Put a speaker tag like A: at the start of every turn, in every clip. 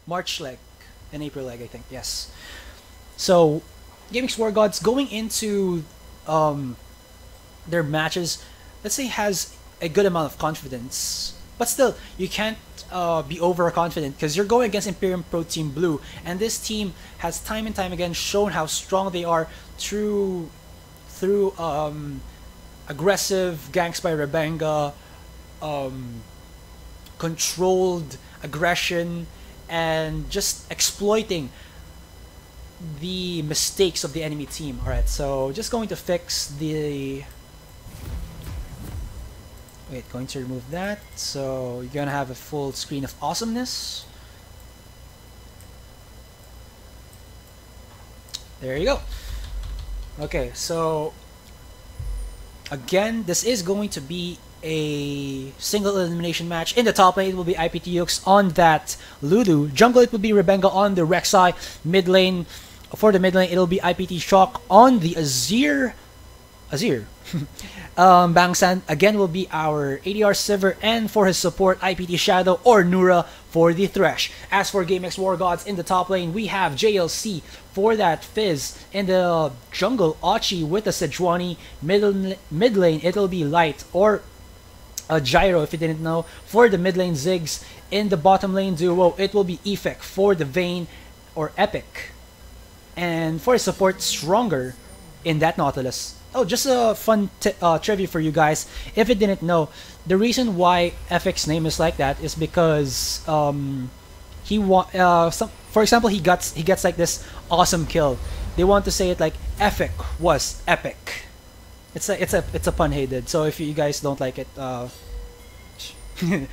A: March leg and April leg, I think. Yes. So GameX.Wargods going into their matches, let's say, has a good amount of confidence, but still you can't be overconfident because you're going against Imperium Pro Team Blue, and this team has time and time again shown how strong they are through aggressive ganks by Rebenga, controlled aggression, and just exploiting the mistakes of the enemy team. Alright, so just going to fix the... Wait, going to remove that. So you're gonna have a full screen of awesomeness. There you go. Okay, so again, this is going to be a single elimination match. In the top lane, it will be IPT Yux on that Lulu. Jungle, it will be Rebenga on the Rek'Sai. Mid lane, for the mid lane, it'll be IPT Shock on the Azir. Bangsan again will be our ADR Sivir, and for his support, IPT Shadow or Nura for the Thresh. As for GameX.Wargods in the top lane, we have JLC for that Fizz. In the jungle, Achi with a Sejuani. Mid lane, it'll be Light or a Gyro if you didn't know. For the mid lane, Ziggs. In the bottom lane duo, it will be Efek for the Vayne or Epic. And for his support, Stronger in that Nautilus. Oh, just a fun trivia for you guys. If you didn't know, the reason why Efek's name is like that is because for example, he gets like this awesome kill. They want to say it like Efek was epic. It's a pun hated. So if you guys don't like it,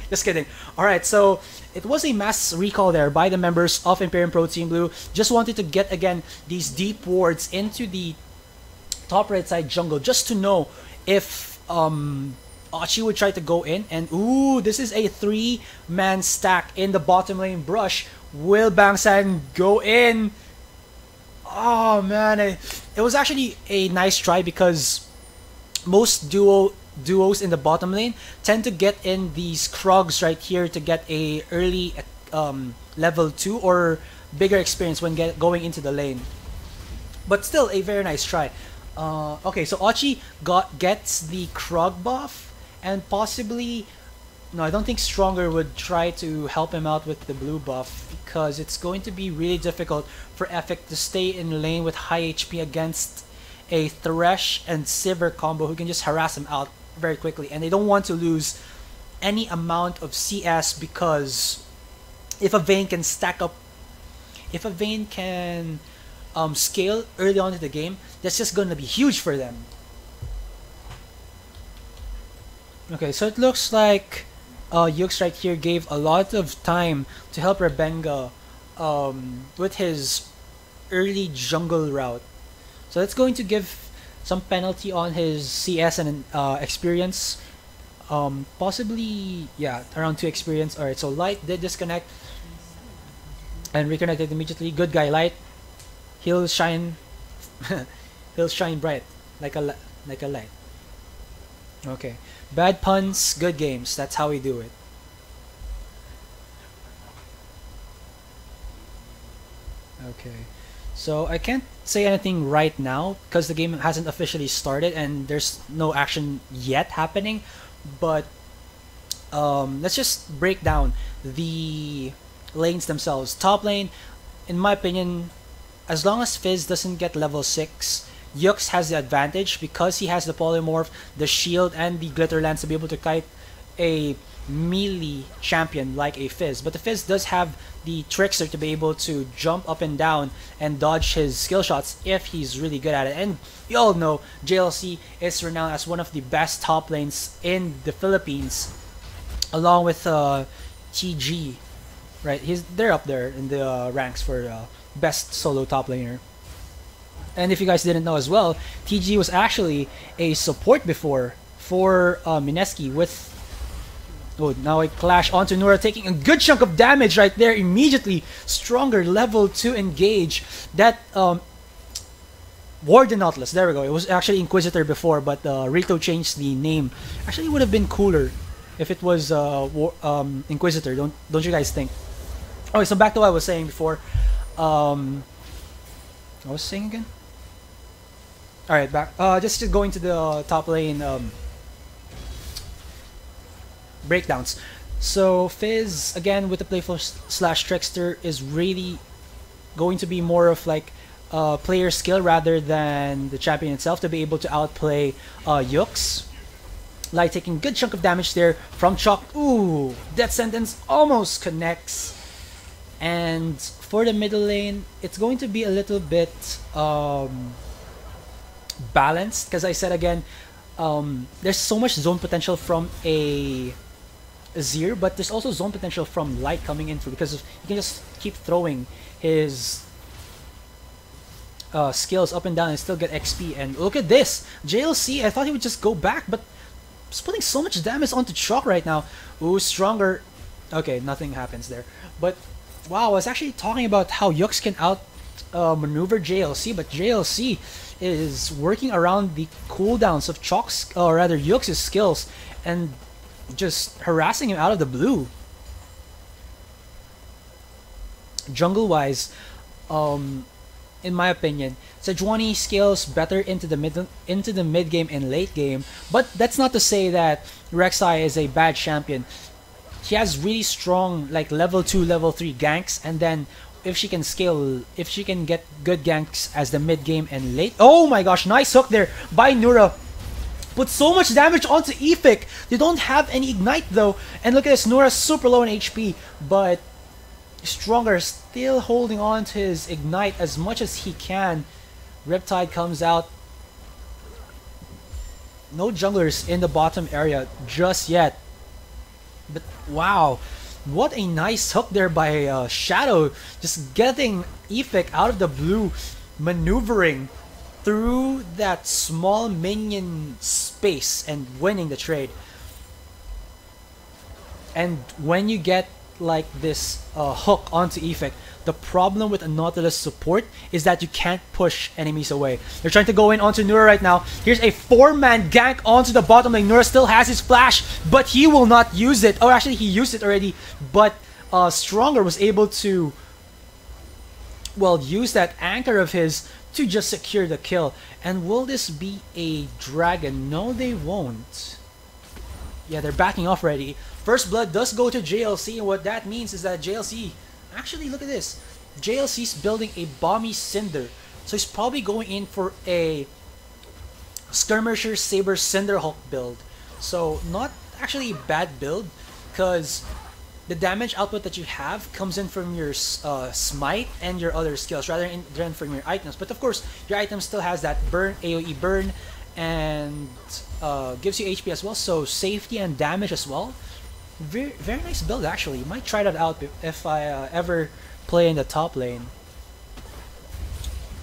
A: just kidding. All right, so it was a mass recall there by the members of Imperium Pro Team Blue. Just wanted to get again these deep wards into the top right side jungle just to know if Achi would try to go in. And ooh, this is a 3-man stack in the bottom lane. Brush. Will Bangsan go in? Oh man, it was actually a nice try because most duos in the bottom lane tend to get in these Krogs right here to get a early level 2 or bigger experience when going into the lane. But still a very nice try. Okay, so Achi gets the Krog buff, and possibly... No, I don't think Stronger would try to help him out with the blue buff because it's going to be really difficult for Efek to stay in lane with high HP against a Thresh and Sivir combo who can just harass him out very quickly. And they don't want to lose any amount of CS because if a Vayne can stack up... If a Vayne can scale early on in the game, that's just going to be huge for them. Okay, so it looks like Yux right here gave a lot of time to help Rebenga with his early jungle route. So that's going to give some penalty on his CS and experience. Possibly, yeah, around 2 experience. Alright, so Light did disconnect and reconnected immediately. Good guy, Light. He'll shine he'll shine bright like a light. Okay. Bad puns, good games. That's how we do it. Okay. So I can't say anything right now because the game hasn't officially started and there's no action yet happening. But let's just break down the lanes themselves. Top lane, in my opinion, as long as Fizz doesn't get level 6, Yux has the advantage because he has the polymorph, the shield, and the glitter lance to be able to kite a melee champion like a Fizz. But the Fizz does have the trickster to be able to jump up and down and dodge his skill shots if he's really good at it. And you all know JLC is renowned as one of the best top lanes in the Philippines, along with TG. Right, they're up there in the ranks for best solo top laner. And if you guys didn't know as well, TG was actually a support before for Mineski with... Oh, now I clash onto Nura, taking a good chunk of damage right there immediately. Stronger level 2 engage. That Warden Nautilus, there we go. It was actually Inquisitor before, but Rito changed the name. Actually, it would have been cooler if it was Inquisitor, don't you guys think? Okay, so back to what I was saying before. I was saying again. All right, back. Just going to the top lane breakdowns. So Fizz again with the playful slash trickster is really going to be more of like player skill rather than the champion itself to be able to outplay Yux. Like taking a good chunk of damage there from Chalk. Ooh, Death Sentence almost connects. And for the middle lane, it's going to be a little bit balanced because I said again, there's so much zone potential from a Azir, but there's also zone potential from Light coming in through because he can just keep throwing his skills up and down and still get XP. And look at this, JLC. I thought he would just go back, but he's putting so much damage onto Chalk right now. Ooh, stronger. Okay, nothing happens there. But wow, I was actually talking about how Yux can out maneuver JLC, but JLC is working around the cooldowns of Chalk's, or rather Yux's skills, and just harassing him out of the blue. Jungle-wise, in my opinion, Sejuani scales better into the mid game and late game, but that's not to say that Rek'Sai is a bad champion. He has really strong like level 2, level 3 ganks, and then if she can scale, if she can get good ganks as the mid game and late. Oh my gosh, nice hook there by Nura. Put so much damage onto Efik. They don't have any ignite though, and look at this, Nura's super low in HP, but Stronger still holding on to his ignite as much as he can. Riptide comes out. No junglers in the bottom area just yet. But wow, what a nice hook there by Shadow. Just getting Efik out of the blue, maneuvering through that small minion space and winning the trade. And when you get like this hook onto Efik, the problem with a Nautilus support is that you can't push enemies away. They're trying to go in onto Nura right now. Here's a 4-man gank onto the bottom lane. Nura still has his flash, but he will not use it. Oh, actually, he used it already, but Stronger was able to, well, use that anchor of his to just secure the kill. And will this be a dragon? No, they won't. Yeah, they're backing off already. First blood does go to JLC, and what that means is that JLC, actually look at this, JLC's building a Bomby Cinder, so he's probably going in for a Skirmisher Saber Cinderhawk build. So not actually a bad build, because the damage output that you have comes in from your smite and your other skills rather than from your items. But of course, your item still has that burn, AoE burn, and gives you HP as well, so safety and damage as well. Very, very nice build actually. You might try that out if I ever play in the top lane,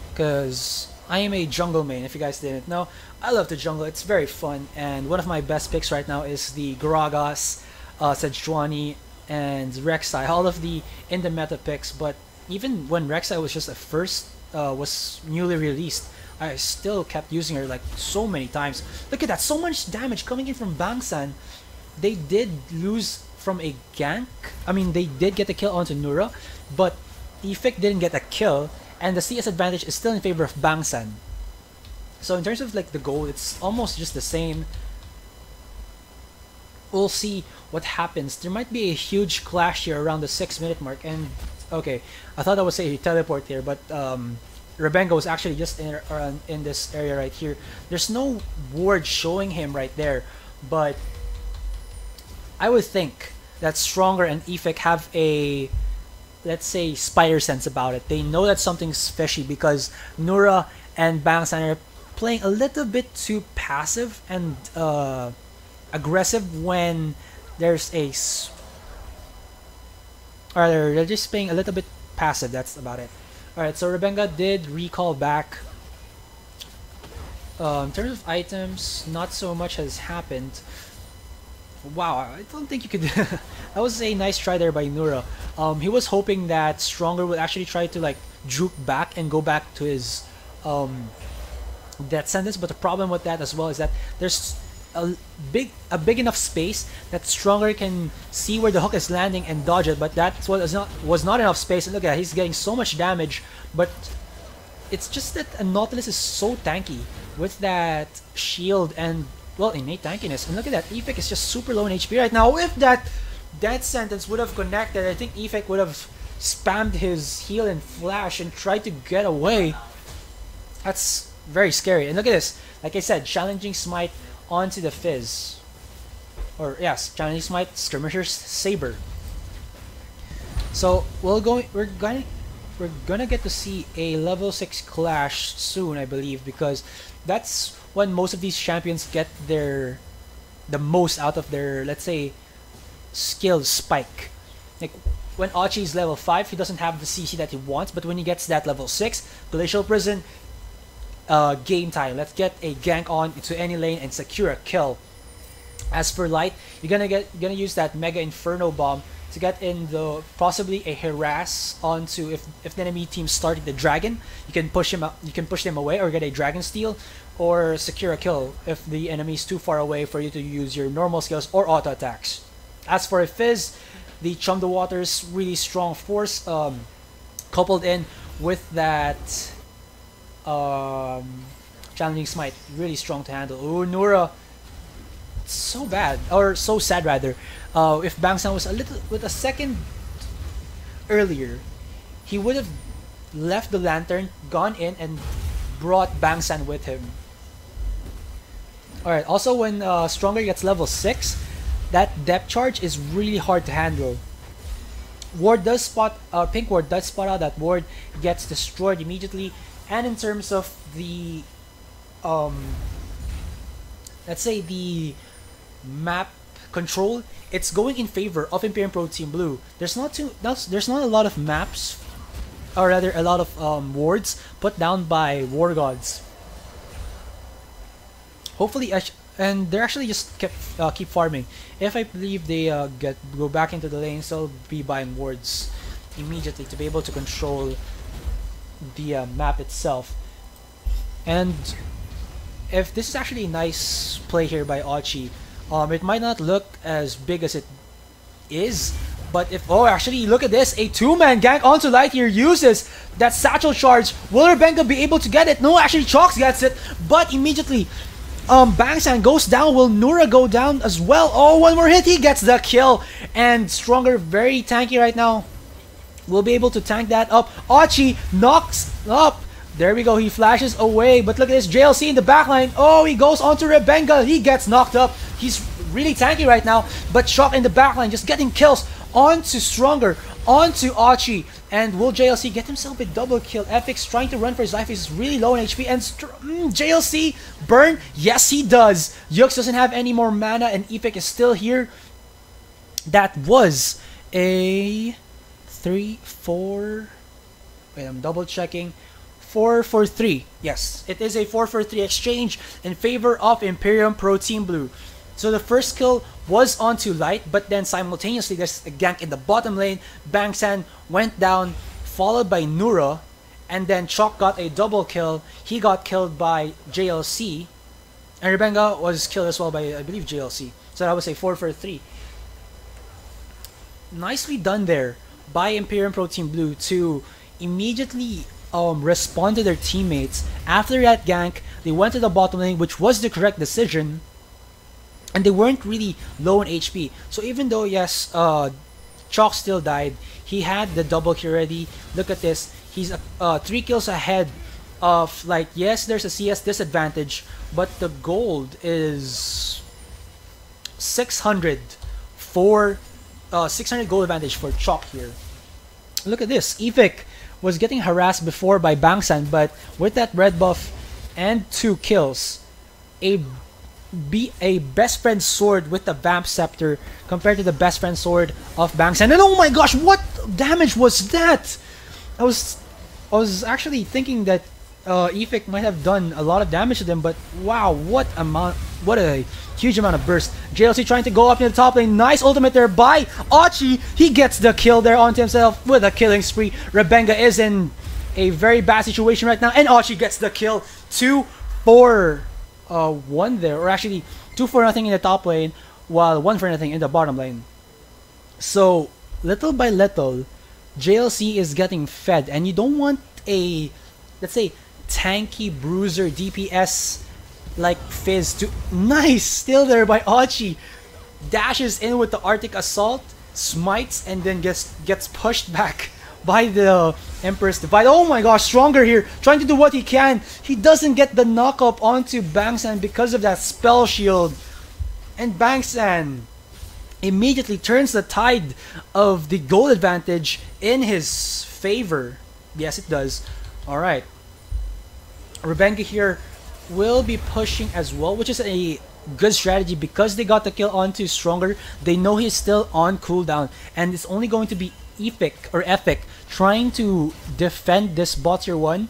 A: because I am a jungle main. If you guys didn't know, I love the jungle. It's very fun, and one of my best picks right now is the Gragas, Sejuani, and Rek'Sai. All of the in the meta picks, but even when Rek'Sai was just a first, was newly released, I still kept using her like so many times. Look at that, so much damage coming in from Bangsan. They did lose from a gank. I mean, they did get a kill onto Nura, but Efik didn't get a kill, and the CS advantage is still in favor of Bangsan. So in terms of like the goal, it's almost just the same. We'll see what happens. There might be a huge clash here around the 6-minute mark, and okay, I thought I would say teleport here, but Rebenga was actually just in this area right here. There's no ward showing him right there, but I would think that Stronger and Efik have a, let's say, spider sense about it. They know that something's fishy because Nura and Bangsan are playing a little bit too passive and aggressive when there's a, or they're just playing a little bit passive. That's about it. Alright, so Rebenga did recall back. In terms of items, not so much has happened. Wow, I don't think you could. That was a nice try there by Nura. He was hoping that Stronger would actually try to like juke back and go back to his death sentence, but the problem with that as well is that there's a big enough space that Stronger can see where the hook is landing and dodge it, but that was not enough space. And look at that, he's getting so much damage, but it's just that a Nautilus is so tanky with that shield and, well, innate tankiness. And look at that, Efik is just super low in HP right now. If that Death Sentence would have connected, I think Efik would have spammed his heal and flash and tried to get away. That's very scary. And look at this, like I said, challenging smite onto the Fizz. Or yes, challenging smite, skirmisher's saber. So we're gonna get to see a level 6 clash soon, I believe, because that's when most of these champions get the most out of their, let's say, skill spike. Like when Achi is level 5, he doesn't have the CC that he wants, but when he gets that level 6, Glacial Prison, game time. Let's get a gank on into any lane and secure a kill. As for Light, you're gonna use that Mega Inferno Bomb to get in the possibly a harass onto, if the enemy team starting the dragon, you can push him up, you can push them away or get a dragon steal or secure a kill if the enemy is too far away for you to use your normal skills or auto attacks. As for a Fizz, the Chum the Water's really strong force coupled in with that challenging smite, really strong to handle. Ooh, Nura, so bad, or so sad rather. If Bangsan was a second earlier, he would have left the lantern, gone in, and brought Bangsan with him. Alright, also when Stronger gets level 6, that depth charge is really hard to handle. Ward does spot, Pink Ward does spot out that Ward gets destroyed immediately, and in terms of the, let's say the map control, it's going in favor of Imperium Pro Team Blue. There's not a lot of maps, or rather a lot of wards put down by Wargods. Hopefully, and they're actually just keep farming. If I believe they go back into the lanes, they'll be buying wards immediately to be able to control the map itself. And if this is actually a nice play here by Achi, it might not look as big as it is, but if, oh, actually look at this, a 2-man gank onto Light here, uses that satchel charge. Will Rebenga be able to get it? No, actually Chalks gets it, but immediately Bangsan goes down. Will Nura go down as well? Oh, one more hit, he gets the kill. And Stronger, very tanky right now, will be able to tank that up. Achi knocks up. There we go, he flashes away, but look at this, JLC in the backline. Oh, he goes onto Rebenga, he gets knocked up. He's really tanky right now, but Shock in the backline just getting kills onto Stronger, onto Achi. And will JLC get himself a double kill? Epic's trying to run for his life, he's really low in HP, and JLC burn, yes he does. Yux doesn't have any more mana, and Epic is still here. That was a 3-4, wait, I'm double checking. 4-4-3. Yes, it is a 4-4-3 exchange in favor of Imperium Pro Team Blue. So the first kill was onto Light, but then simultaneously there's a gank in the bottom lane. Bangsan went down, followed by Nura, and then Chalk got a double kill. He got killed by JLC, and Rebenga was killed as well by, I believe, JLC. So that was a 4-4-3. Nicely done there by Imperium Pro Team Blue to immediately respond to their teammates. After that gank, they went to the bottom lane, which was the correct decision, and they weren't really low in HP. So even though, yes, Chalk still died, he had the double kill already. Look at this, he's 3 kills ahead of, like, yes, there's a CS disadvantage, but the gold is 600 for 600 gold advantage for Chalk here. Look at this, Epic was getting harassed before by Bangsan, but with that red buff and 2 kills, a best friend sword with the Vamp Scepter compared to the best friend sword of Bangsan. And oh my gosh, what damage was that? I was actually thinking that Epic might have done a lot of damage to them, but wow, what a huge amount of burst. JLC trying to go up near the top lane. Nice ultimate there by Achi. He gets the kill there onto himself with a killing spree. Rebenga is in a very bad situation right now, and Achi gets the kill. 2-4-1 there, or actually 2 for nothing in the top lane, while 1 for nothing in the bottom lane. So little by little, JLC is getting fed, and you don't want a, let's say, tanky bruiser DPS like Fizz to nice still there by Ochi. Dashes in with the Arctic Assault, smites, and then gets pushed back by the Emperor's Divide. Oh my gosh, Stronger here, trying to do what he can. He doesn't get the knock up onto Bangsan because of that spell shield. And Bangsan immediately turns the tide of the goal advantage in his favor. Yes, it does. Alright. Rebenga here will be pushing as well, which is a good strategy because they got the kill onto Stronger. They know he's still on cooldown, and it's only going to be Epic trying to defend this bot tier 1.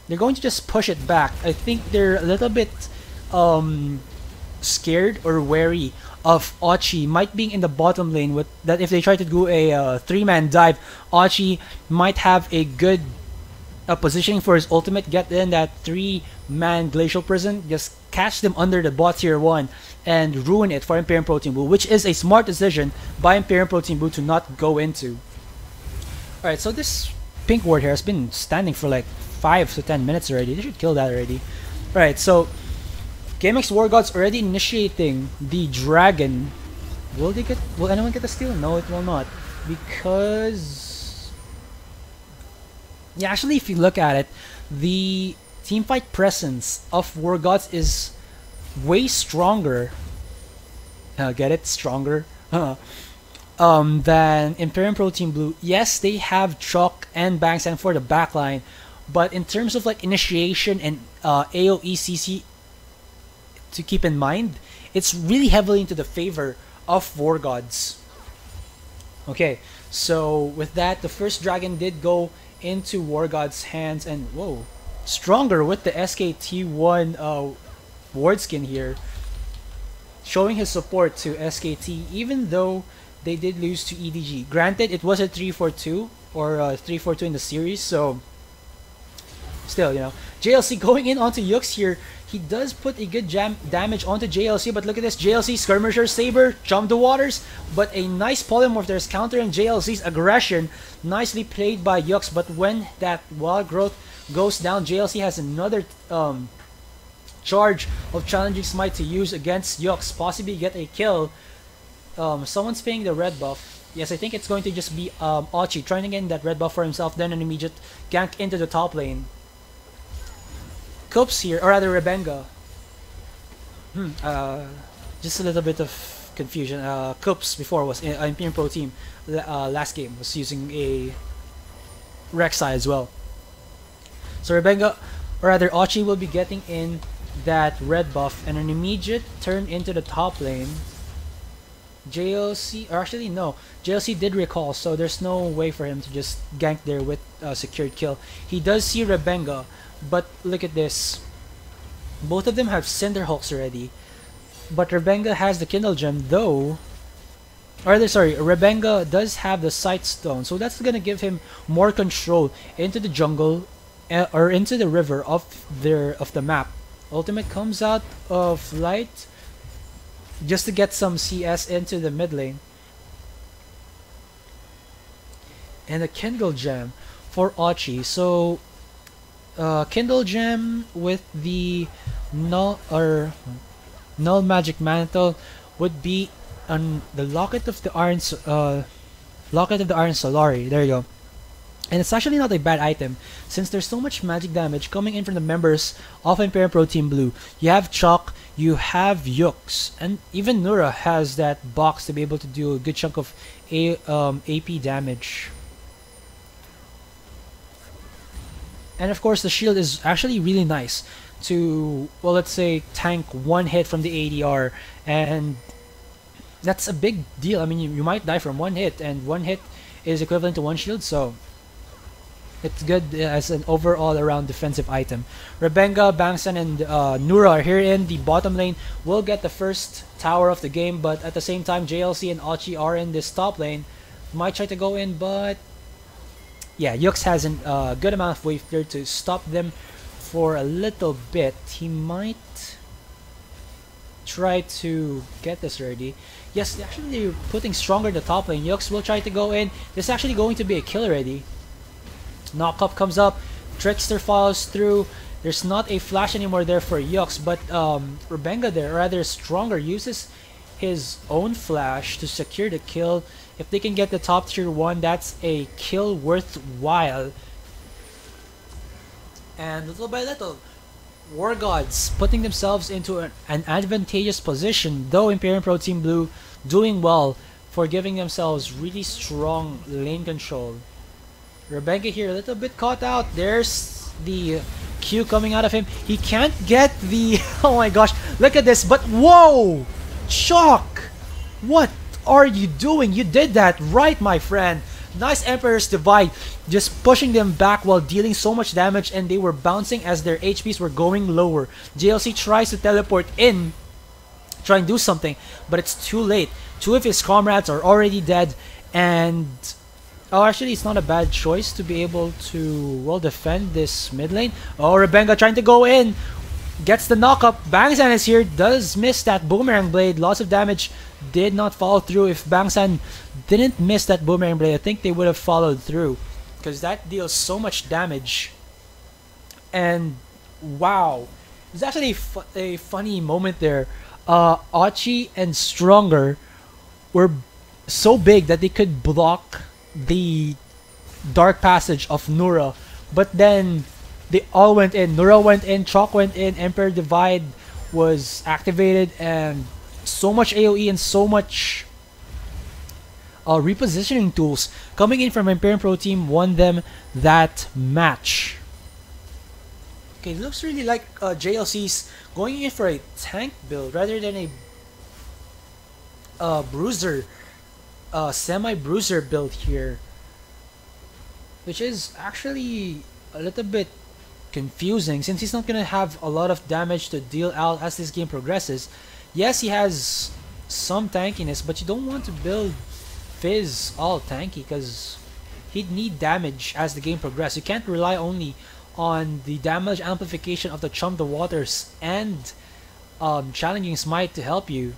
A: They're going to just push it back. I think they're a little bit scared or wary of Ochi might being in the bottom lane, with that if they try to do a 3-man dive, Ochi might have a good positioning for his ultimate, get in that 3-man glacial prison, just catch them under the bot tier 1 and ruin it for Imperium Pro Team Blue, which is a smart decision by Imperium Pro Team Blue to not go into. Alright, so this pink ward here has been standing for like 5 to 10 minutes already. They should kill that already. Alright, so GameX.Wargods already initiating the dragon. Will anyone get the steal? No, it will not. Because yeah, actually if you look at it, the teamfight presence of Wargods is way stronger. Get it? Stronger. Than Imperium Pro Team Blue. Yes, they have Chalk and Bangsan for the backline, but in terms of like initiation and AoE CC to keep in mind, it's really heavily into the favor of Wargods. Okay, so with that, the first dragon did go into Wargods' hands, and whoa, Stronger with the SKT1 ward skin here, showing his support to SKT even though they did lose to EDG. Granted, it was a 3-4-2 or 3-4-2 in the series, so still, you know. JLC going in onto Yux here. He does put a good damage onto JLC, but look at this. JLC Skirmisher Saber jump the waters, but a nice polymorph there is countering JLC's aggression. Nicely played by Yux, but when that wild growth goes down, JLC has another charge of challenging smite to use against Yux, possibly get a kill. Someone's paying the red buff. Yes, I think it's going to just be Ochi trying to get that red buff for himself, then an immediate gank into the top lane. Coops here, or rather Rebenga. Just a little bit of confusion. Coops before was in Imperium Pro Team. Last game was using a Rek'Sai as well. So Rebenga, or rather Ochi, will be getting in that red buff and an immediate turn into the top lane. JLC, or actually no, JLC did recall, so there's no way for him to just gank there with a secured kill. He does see Rebenga, but look at this. Both of them have Cinderhawks already, but Rebenga has the Kindle Gem though. Or sorry, Rebenga does have the Sight Stone, so that's gonna give him more control into the jungle or into the river of the map. Ultimate comes out of Light just to get some CS into the mid lane. And a Kindle Gem for Ochi. So Kindle Gem with the Null Magic Mantle would be on the Locket of the Iron Solari. There you go. And it's actually not a bad item, since there's so much magic damage coming in from the members of Imperium Pro Team Blue. You have Chalk, you have Yux, and even Nura has that box to be able to do a good chunk of AP damage. And of course the shield is actually really nice to, well, let's say tank one hit from the ADR, and that's a big deal. I mean, you might die from one hit, and one hit is equivalent to one shield, so it's good as an overall around defensive item. Rebenga, Bangsan, and Nura are here in the bottom lane. Will get the first tower of the game, but at the same time JLC and Ochi are in this top lane. Might try to go in, but yeah, Yux has a good amount of wave clear to stop them for a little bit. He might try to get this ready. Yes, actually they're putting Stronger in the top lane. Yux will try to go in. This is actually going to be a kill already. Knock up comes up. Trickster follows through. There's not a flash anymore there for Yux, but Rebenga there, or rather Stronger, uses his own flash to secure the kill. If they can get the top tier 1, that's a kill worthwhile. And little by little, Wargods putting themselves into an advantageous position, though Imperium Pro Team Blue doing well for giving themselves really strong lane control. Rebenga here a little bit caught out. There's the Q coming out of him. He can't get the... oh my gosh, look at this. But whoa! Shock! What are you doing? You did that right, my friend. Nice Emperor's Divide, just pushing them back while dealing so much damage, and they were bouncing as their HPs were going lower. JLC tries to teleport in, try and do something, but it's too late. Two of his comrades are already dead, and... oh, actually, it's not a bad choice to be able to, well, defend this mid lane. Oh, Rebenga trying to go in. Gets the knock up. Bangsan is here. Does miss that Boomerang Blade. Lots of damage. Did not follow through. If Bangsan didn't miss that Boomerang Blade, I think they would have followed through, because that deals so much damage. And wow. There's actually a funny moment there. Achi and Stronger were so big that they could block the Dark Passage of Nura, but then they all went in. Nura went in, Chalk went in, Emperor Divide was activated, and so much AoE and so much repositioning tools coming in from Imperium Pro Team won them that match. Okay, it looks really like JLC's going in for a tank build rather than a bruiser, semi-bruiser build here, which is actually a little bit confusing since he's not going to have a lot of damage to deal out as this game progresses. Yes, he has some tankiness, but you don't want to build Fizz all tanky because he'd need damage as the game progresses. You can't rely only on the damage amplification of the Chum the Waters and Challenging Smite to help you.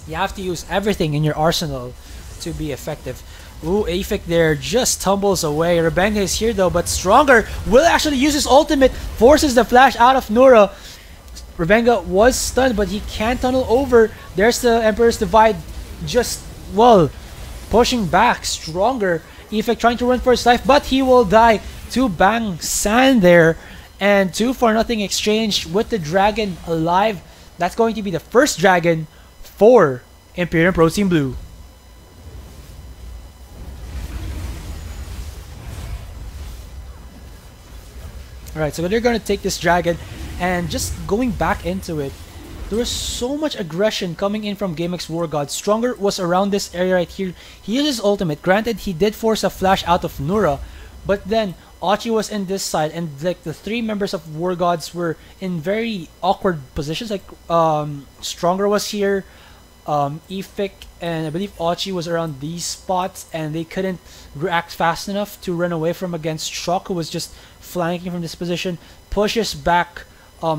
A: You have to use everything in your arsenal to be effective. Ooh, Aphik there just tumbles away. Rebenga is here though, but Stronger will actually use his ultimate, forces the flash out of Nura. Rebenga was stunned, but he can't tunnel over. There's the Emperor's Divide just, well, pushing back. Stronger. Aphik trying to run for his life, but he will die to Bang San there. And 2-for-0 exchange with the dragon alive. That's going to be the first dragon for Imperium Pro Team Blue. Alright, so they're going to take this dragon, and just going back into it, there was so much aggression coming in from GameX.Wargods. Stronger was around this area right here. He used his ultimate. Granted, he did force a flash out of Nura, but then Achi was in this side, and like the three members of Wargods were in very awkward positions. Like Stronger was here, Aphik, and I believe Achi was around these spots, and they couldn't react fast enough to run away from against Shock, who was just flanking from this position. Pushes back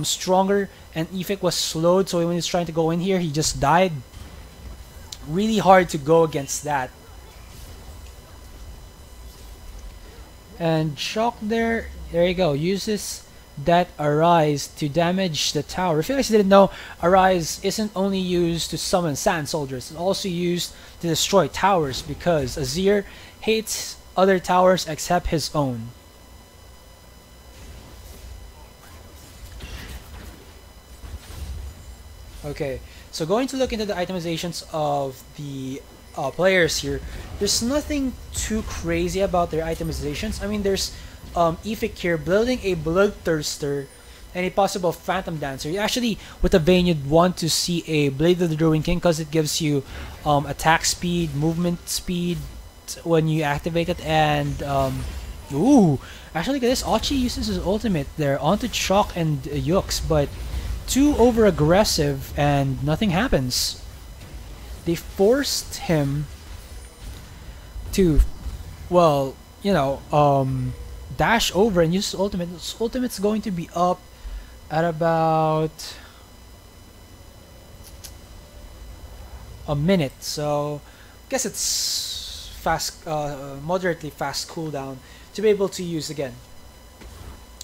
A: Stronger, and Aphik was slowed, so when he was trying to go in here, he just died. Really hard to go against that. And Shock there you go, uses that Arise to damage the tower. If you guys didn't know, Arise isn't only used to summon sand soldiers, it's also used to destroy towers, because Azir hates other towers except his own. Okay, so going to look into the itemizations of the players here, there's nothing too crazy about their itemizations. I mean, there's Aphik here building a Bloodthirster and a possible Phantom Dancer. You actually, with a Vayne, you'd want to see a Blade of the Druid King because it gives you attack speed, movement speed when you activate it, and ooh, actually look at this. Achi uses his ultimate there onto Chalk and Yux, but too over aggressive and nothing happens. They forced him to, well, you know, dash over and use his ultimate. His ultimate's going to be up at about a minute. So I guess it's fast, moderately fast cooldown to be able to use again.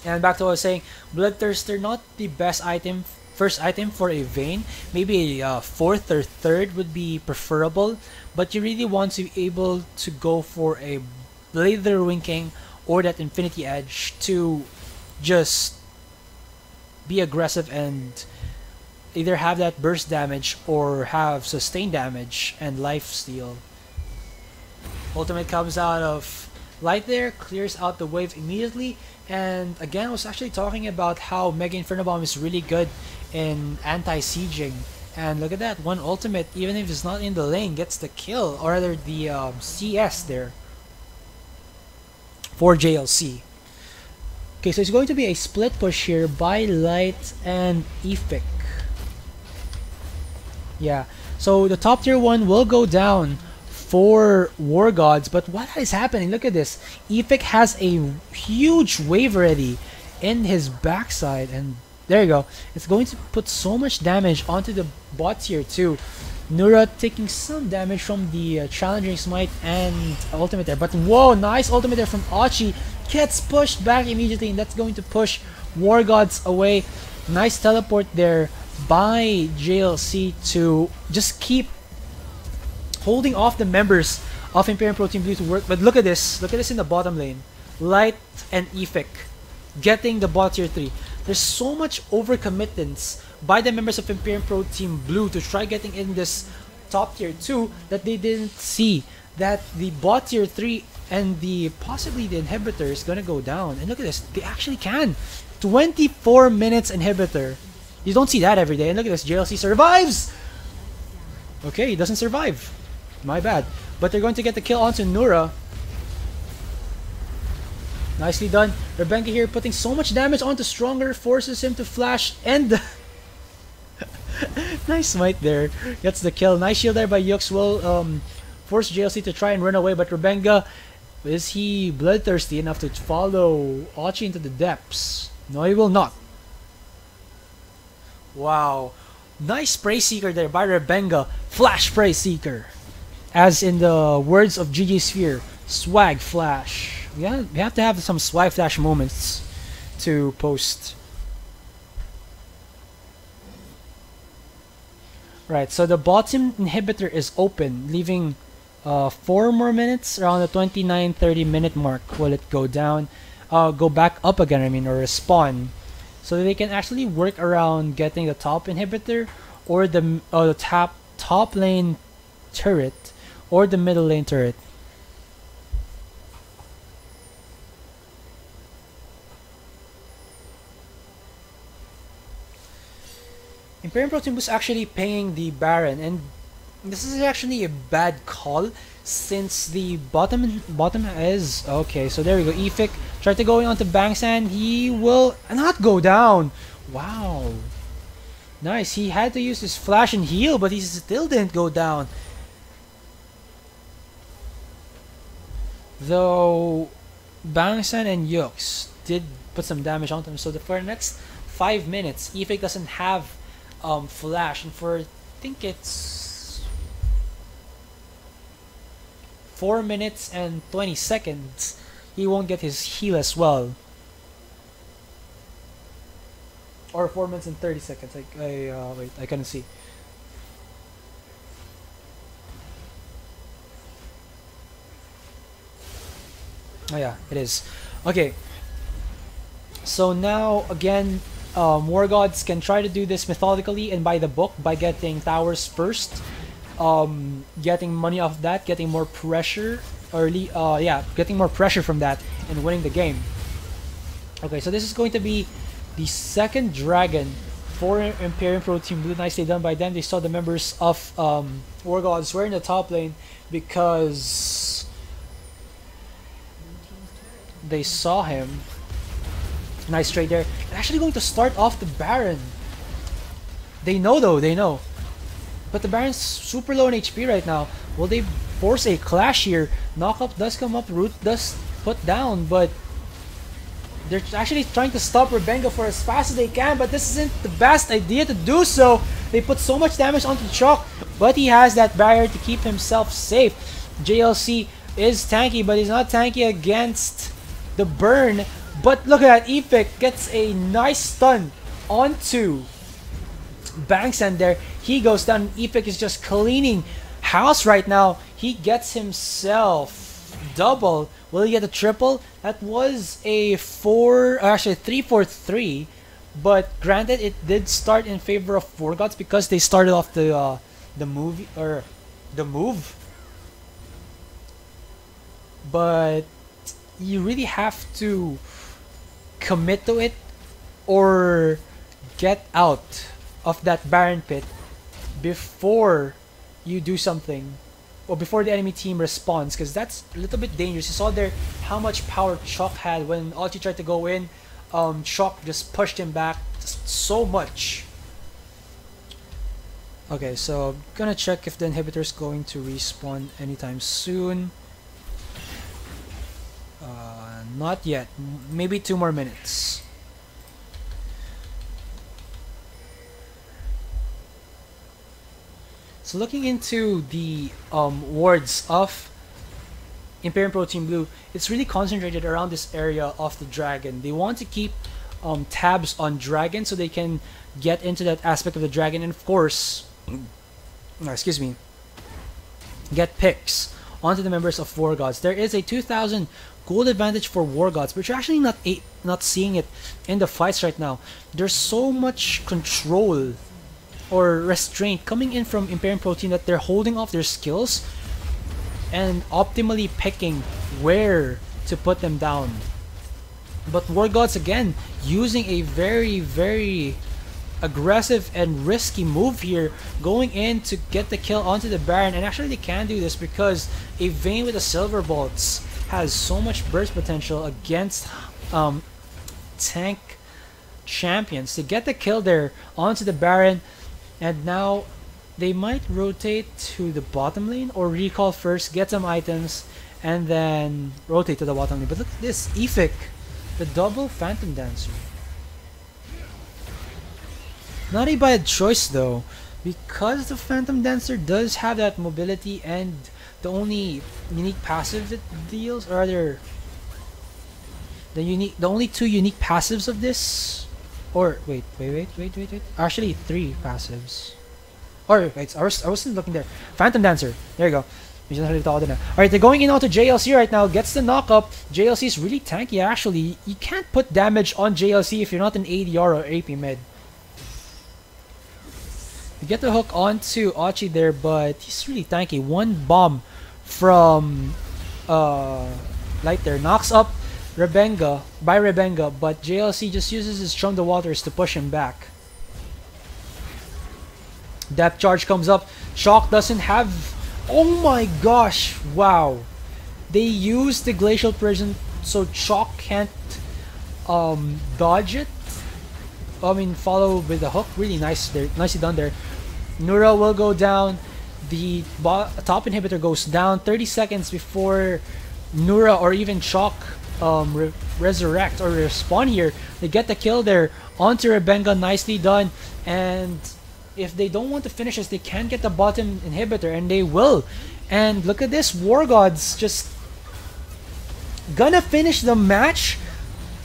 A: And back to what I was saying, Bloodthirster not the best item, first item for a Vayne. Maybe a fourth or third would be preferable, but you really want to be able to go for a Blazer Winking or that Infinity Edge to just be aggressive and either have that burst damage or have sustained damage and life steal. Ultimate comes out of light there, clears out the wave immediately, and again I was actually talking about how Mega Inferno Bomb is really good in anti-sieging, and look at that, one ultimate, even if it's not in the lane, gets the kill, or rather the CS there for JLC. Okay, so it's going to be a split push here by Light and Efik. Yeah, so the top tier one will go down for Wargods, but what is happening? Look at this. Efik has a huge wave already in his backside, and there you go. It's going to put so much damage onto the bot tier too. Nura taking some damage from the challenging smite and ultimate there, but whoa, nice ultimate there from Achi. Gets pushed back immediately, and that's going to push Wargods away. Nice teleport there by JLC to just keep holding off the members of Imperium Pro Team Blue to work. But look at this in the bottom lane. Light and Efik getting the bot tier 3. There's so much overcommittance by the members of Imperium Pro Team Blue to try getting in this top tier 2 that they didn't see that the bot tier 3 and the possibly the inhibitor is gonna go down. And look at this, they actually can. 24 minutes inhibitor. You don't see that every day. And look at this, JLC survives! Okay, he doesn't survive. My bad. But they're going to get the kill onto Nura. Nicely done. Rebenka here putting so much damage onto Stronger, forces him to flash, and nice smite there. Gets the kill. Nice shield there by Yux. Will force JLC to try and run away, but Rebenka, is he bloodthirsty enough to follow Achi into the depths? No, he will not. Wow. Nice Spray Seeker there by Rebenga. Flash Spray Seeker. As in the words of GG Sphere, swag flash. Yeah, we have to have some swag flash moments to post. Right, so the bottom inhibitor is open, leaving 4 more minutes. Around the 29-30 minute mark will it go down, go back up again, I mean, or respawn. So they can actually work around getting the top inhibitor or the top lane turret or the middle lane turret. Imperium Pro Team was actually paying the Baron, and this is actually a bad call since the bottom is okay. So there we go. Efik tried to go in onto Bangsan. He will not go down. Wow, nice. He had to use his flash and heal, but he still didn't go down. Though Bangsan and Yux did put some damage onto him. So for the next 5 minutes, Efik doesn't have flash, and for I think it's 4 minutes and 20 seconds he won't get his heal as well, or 4 minutes and 30 seconds. Wait, I couldn't see. Oh yeah, it is. Okay, so now again, Wargods can try to do this methodically and by the book by getting towers first, getting money off that, getting more pressure early, getting more pressure from that and winning the game. Okay, so this is going to be the second dragon for Imperium Pro Team Blue. Nicely done by them. They saw the members of Wargods were in the top lane because they saw him. Nice trade there. They're actually going to start off the Baron. They know though, they know. But the Baron's super low in HP right now. Will they force a clash here? Knockup does come up, Root does put down, but They're actually trying to stop Rebenga for as fast as they can, but this isn't the best idea to do so. They put so much damage onto Chalk, but he has that barrier to keep himself safe. JLC is tanky, but he's not tanky against the burn. But look at that, Epic gets a nice stun onto Banks, and there he goes down. Epic is just cleaning house right now. He gets himself double. Will he get a triple? That was a 3-4-3, but granted it did start in favor of Wargods because they started off the move. But you really have to commit to it or get out of that Baron pit before you do something, or before the enemy team responds, because that's a little bit dangerous. You saw there how much power Chalk had when Alchi tried to go in. Chalk just pushed him back just so much. Okay, so I'm gonna check if the inhibitor is going to respawn anytime soon. Not yet. Maybe 2 more minutes. So looking into the wards of Imperium Pro Team Blue, it's really concentrated around this area of the dragon. They want to keep tabs on dragon so they can get into that aspect of the dragon, and of course, excuse me, get picks onto the members of Wargods. There is a 2,000 gold advantage for Wargods, but you're actually not seeing it in the fights right now. There's so much control or restraint coming in from Imperium Pro Team that they're holding off their skills and optimally picking where to put them down. But Wargods again using a very aggressive and risky move here, going in to get the kill onto the Baron, and actually they can do this because a Vayne with the Silver Bolts has so much burst potential against tank champions. To get the kill there onto the Baron, and now they might rotate to the bottom lane or recall first, get some items, and then rotate to the bottom lane. But look at this, Efik, the double Phantom Dancer. Not a bad choice though, because the Phantom Dancer does have that mobility, and the only unique passive it deals, or rather, the only 2 unique passives of this, or wait, actually 3 passives. Or wait, I wasn't looking there. Phantom Dancer, there you go. Alright, they're going in onto JLC right now, gets the knock up. JLC is really tanky actually. You can't put damage on JLC if you're not an ADR or AP mid. You get the hook onto Achi there, but he's really tanky. 1 bomb from Light there knocks up Rebenga, but JLC just uses his Chum the Waters to push him back. Depth charge comes up. Shock doesn't have... Oh my gosh, wow. They use the Glacial Prison so Chalk can't dodge it. I mean, follow with the hook. Really nice there, nicely done there. Nura will go down. The top inhibitor goes down 30 seconds before Nura or even Chalk resurrect or respawn here. They get the kill there onto Rebenga, nicely done. And if they don't want to finish this, they can get the bottom inhibitor, and they will. And look at this, Wargods just gonna finish the match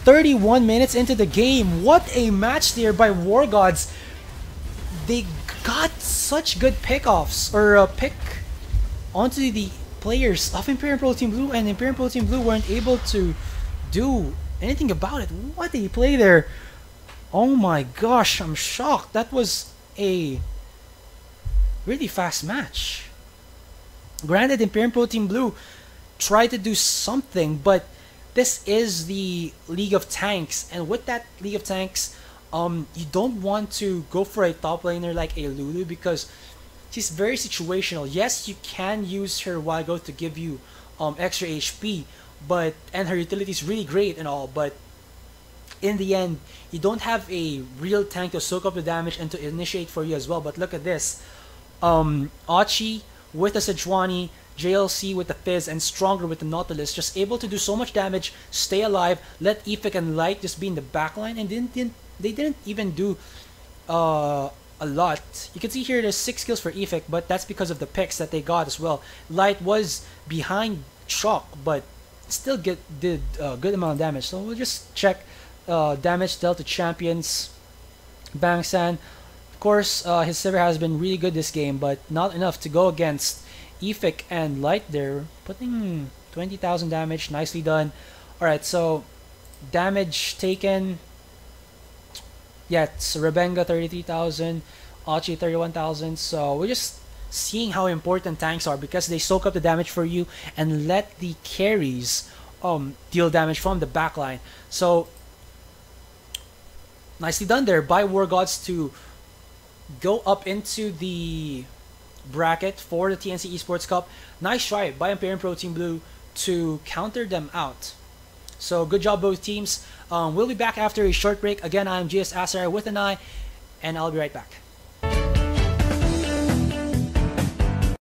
A: 31 minutes into the game. What a match there by Wargods. They got such good pickoffs, or pick onto the players of Imperium Pro Team Blue, and Imperium Pro Team Blue weren't able to do anything about it. What a play there. Oh my gosh, I'm shocked. That was a really fast match. Granted, Imperium Pro Team Blue tried to do something, but this is the League of Tanks, and with that League of Tanks, you don't want to go for a top laner like a Lulu because she's very situational. Yes, you can use her Wild Growth to give you extra HP, but and her utility is really great and all, but in the end, you don't have a real tank to soak up the damage and to initiate for you as well. But look at this, Achi with a Sejuani JLC with the Fizz and Stronger with the Nautilus, just able to do so much damage, stay alive, let Efik and Light just be in the backline, and they didn't even do a lot. You can see here there's 6 kills for Efik, but that's because of the picks that they got as well. Light was behind Shock, but still did a good amount of damage. So we'll just check damage dealt to champions. Bangsan, of course, his server has been really good this game, but not enough to go against Efik and Light there, putting 20,000 damage. Nicely done. Alright, so damage taken. Yeah, it's Rebenga 33,000, Achi 31,000. So we're just seeing how important tanks are because they soak up the damage for you and let the carries deal damage from the backline. So nicely done there by Wargods to go up into the bracket for the TNC eSports Cup. Nice try by Imperium Pro Team Blue to counter them out. So good job both teams. We'll be back after a short break. Again, I'm GS Asar with an I, and I'll be right back.